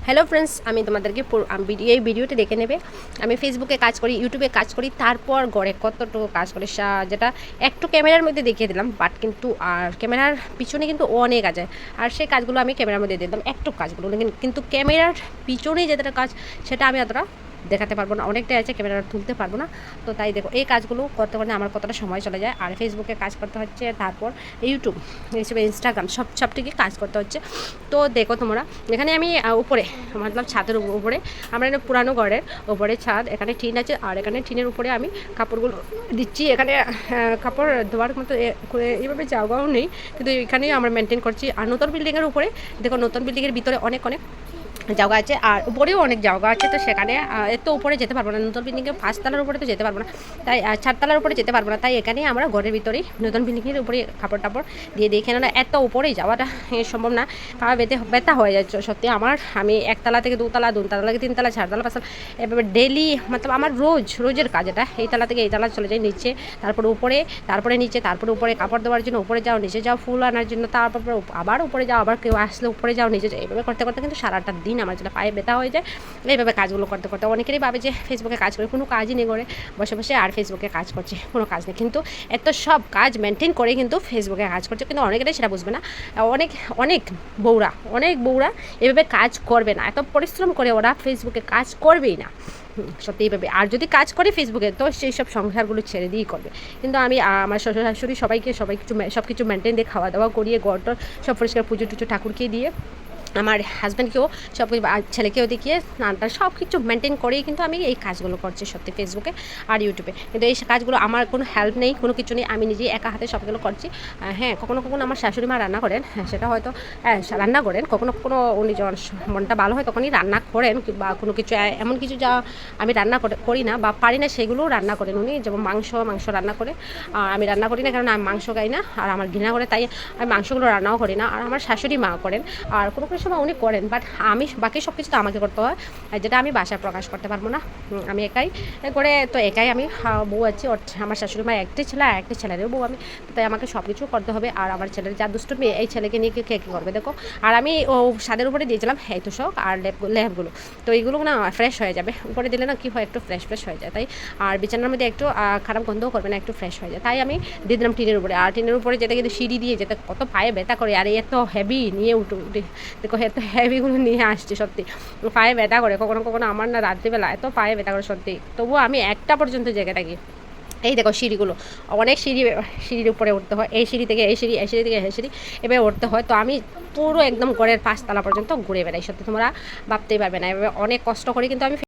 Hello friends, আমি তোমাদেরকে এই ভিডিওটি দেখে নেবে। আমি ফেসবুকে কাজ করি, ইউটিউবে কাজ করি, তারপর গড়ে কতটুকু কাজ করি যেটা একটু ক্যামেরার মধ্যে দেখিয়ে দিলাম, বাট কিন্তু আর ক্যামেরার পিছনে কিন্তু অনেক আছে। আর সেই কাজগুলো আমি ক্যামেরার মধ্যে দিয়ে দিলাম, একটু কাজগুলো কিন্তু ক্যামেরার পিছনেই যেটা কাজ সেটা আমি অতটা দেখাতে পারবো না, অনেকটাই আছে, ক্যামেরা তুলতে পারবো না। তো তাই দেখো এই কাজগুলো করতে করতে আমার কতটা সময় চলে যায়। আর ফেসবুকে কাজ করতে হচ্ছে, তারপর ইউটিউব হিসেবে ইনস্টাগ্রাম সবটিকে কাজ করতে হচ্ছে। তো দেখো তোমরা, এখানে আমি উপরে মতলব ছাদের উপরে, আমরা এটা পুরানো ঘরের উপরে ছাদ, এখানে টিন আছে, আর এখানে টিনের উপরে আমি কাপড়গুলো দিচ্ছি। এখানে কাপড় ধোয়ার মতো এইভাবে জায়গাও নেই, কিন্তু এখানেই আমরা মেনটেন করছি। আর নতুন বিল্ডিংয়ের উপরে দেখো, নতুন বিল্ডিংয়ের ভিতরে অনেক অনেক জায়গা আছে, আর উপরেও অনেক জায়গা আছে। তো সেখানে এত উপরে যেতে পারবো না, নতুন বিল্ডিংয়ের 5 তলার উপরে তো যেতে পারবো না, তাই 4 তলার উপরে যেতে পারবো না। তাই এখানেই আমরা ঘরের ভিতরেই নতুন বিল্ডিংয়ের উপরে কাপড় টাপড় দিয়ে দিই। কেননা এত উপরেই যাওয়াটা সম্ভব না, পা ব্যথা হয়ে যাচ্ছে সত্যি আমার। আমি 1 তলা থেকে 2 তলা, 2 তলা থেকে 3 তলা, 4 তলা, 5 তলা, এভাবে ডেলি মতলব আমার রোজের কাজ এটা। এই তলা থেকে এই তলা চলে যাই নিচে, তারপরে উপরে, তারপরে নিচে, তারপরে উপরে কাপড় দেওয়ার জন্য উপরে যাও, নিচে যাও ফুল আনার জন্য, তারপর আবার উপরে যাও, আবার কেউ আসলে উপরে যাও, নিচে যাও। এইভাবে করতে করতে কিন্তু সারাটা দিন আমার যেটা পায়ে ব্যথা হয়ে যায়। এইভাবে কাজগুলো করতে করতে অনেকেরই ভাবে যে ফেসবুকে কাজ করে, কোনো কাজই নেই, করে বসে বসে আর ফেসবুকে কাজ করছে, কোনো কাজ নেই। কিন্তু এত সব কাজ মেনটেন করে কিন্তু ফেসবুকে কাজ করছে, কিন্তু অনেকেরাই সেটা বুঝবে না। অনেক অনেক বউরা এভাবে কাজ করবে না, এত পরিশ্রম করে ওরা ফেসবুকে কাজ করবেই না, সত্যি এইভাবে। আর যদি কাজ করে ফেসবুকে, তো সেই সব সংসারগুলো ছেড়ে দিয়েই করবে। কিন্তু আমি আমার শ্বশুর শাশুড়ি সব কিছু মেনটেন দিয়ে, খাওয়া দাওয়া করিয়ে, ঘরটা সব পরিষ্কার, পুজো টুজো ঠাকুরকে দিয়ে, আমার হাজব্যান্ডকেও সব কিছু, ছেলেকেও দেখিয়ে, স্নানটা সব কিছু মেনটেন করেই কিন্তু আমি এই কাজগুলো করছি সত্যি ফেসবুকে আর ইউটিউবে। কিন্তু এই কাজগুলো আমার কোনো হেল্প নেই, কোনো কিছু নেই, আমি নিজেই একা হাতে সবগুলো করছি। হ্যাঁ, কখনো কখনো আমার শাশুড়ি মা রান্না করেন, হ্যাঁ সেটা হয়তো রান্না করেন, কখনো কখনো উনি যখন মনটা ভালো হয় তখনই রান্না করেন, বা কোনো কিছু এমন কিছু যা আমি রান্না করি না বা পারি না, সেগুলোও রান্না করেন উনি। যেমন মাংস রান্না করে, আর আমি রান্না করি না, কারণ আমি মাংস খাই না, আর আমার ঘৃণা করে, তাই আমি মাংসগুলো রান্নাও করি না। আর আমার শাশুড়ি মা করেন, আর কোনো সময় উনি করেন, বাট আমি বাকি সব কিছু তো আমাকে করতে হয়, যেটা আমি বাসায় প্রকাশ করতে পারবো না। আমি একাই করে, তো একাই আমি বউ আছি, আমার শাশুড়ি মা একটি ছেলে আর একটি ছেলেরও বউ আমি, তাই আমাকে সব কিছু করতে হবে। আর আমার ছেলের যা দুষ্ট মেয়ে, এই ছেলেকে নিয়ে কে কী করবে দেখো। আর আমি ছাদের উপরে দিয়েছিলাম এই তোষক আর ল্যাম্পগুলো, তো এইগুলো না ফ্রেশ হয়ে যাবে, উপরে দিলে না কি হয়, একটু ফ্রেশ হয়ে যায়। তাই আর বিছানার মধ্যে একটু খারাপ গন্ধও করবে না, একটু ফ্রেশ হয়ে যায়। তাই আমি দিয়ে দিলাম টিনের উপরে। আর টিনের উপরে যেতে কিন্তু সিঁড়ি দিয়ে যেতে কত পায়ে ব্যথা করে, আর এত হেভি নিয়ে উঠে দেখো, এত হেভিগুলো নিয়ে আসছে, সত্যি পায়ে ব্যথা করে। কখনো কখনো আমার না রাত্রিবেলা এত পায়ে ব্যথা করে সত্যি, তবুও আমি 1টা পর্যন্ত জেগে থাকি। এই দেখো সিঁড়িগুলো, অনেক সিঁড়ির উপরে উঠতে হয়, এই সিঁড়ি থেকে এই সিঁড়ি, এই সিঁড়ি থেকে এই সিঁড়ি, এভাবে উঠতে হয়। তো আমি পুরো একদম ঘরের 5 তলা পর্যন্ত ঘুরে বেড়াই, সত্যি তোমরা ভাবতেই পারবে না, এভাবে অনেক কষ্ট করে কিন্তু আমি